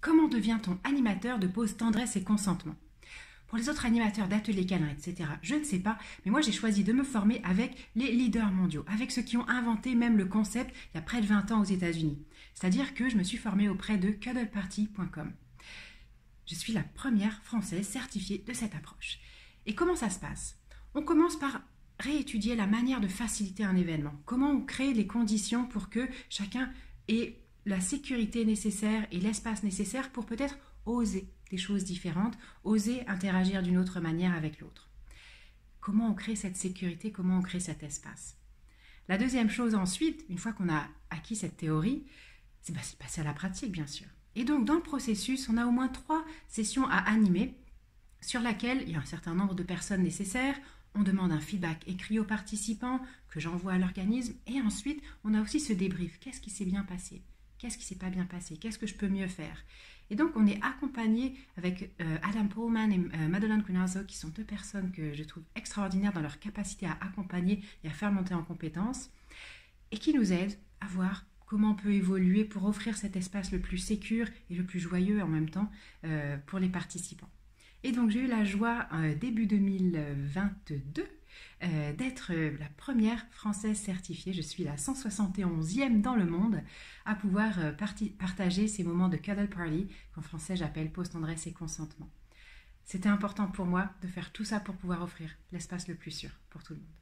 Comment devient-on animateur de pause tendresse et consentement? Pour les autres animateurs d'ateliers câlins, etc., je ne sais pas, mais moi j'ai choisi de me former avec les leaders mondiaux, avec ceux qui ont inventé même le concept il y a près de 20 ans aux États-Unis. C'est-à-dire que je me suis formée auprès de cuddleparty.com. Je suis la première française certifiée de cette approche. Et comment ça se passe? On commence par réétudier la manière de faciliter un événement. Comment on crée les conditions pour que chacun ait la sécurité nécessaire et l'espace nécessaire pour peut-être oser des choses différentes, oser interagir d'une autre manière avec l'autre. Comment on crée cette sécurité, comment on crée cet espace? La deuxième chose ensuite, une fois qu'on a acquis cette théorie, c'est passer à la pratique bien sûr. Et donc dans le processus, on a au moins 3 sessions à animer sur laquelle il y a un certain nombre de personnes nécessaires. On demande un feedback écrit aux participants que j'envoie à l'organisme et ensuite on a aussi ce débrief. Qu'est-ce qui s'est bien passé? Qu'est-ce qui ne s'est pas bien passé? Qu'est-ce que je peux mieux faire? Et donc, on est accompagné avec Adam Pohlman et Madeleine Cunazo, qui sont 2 personnes que je trouve extraordinaires dans leur capacité à accompagner et à faire monter en compétences, et qui nous aident à voir comment on peut évoluer pour offrir cet espace le plus sécure et le plus joyeux en même temps pour les participants. Et donc, j'ai eu la joie, début 2022, d'être la première française certifiée, je suis la 171e dans le monde, à pouvoir partager ces moments de cuddle party, qu'en français j'appelle pause tendresse et consentement. C'était important pour moi de faire tout ça pour pouvoir offrir l'espace le plus sûr pour tout le monde.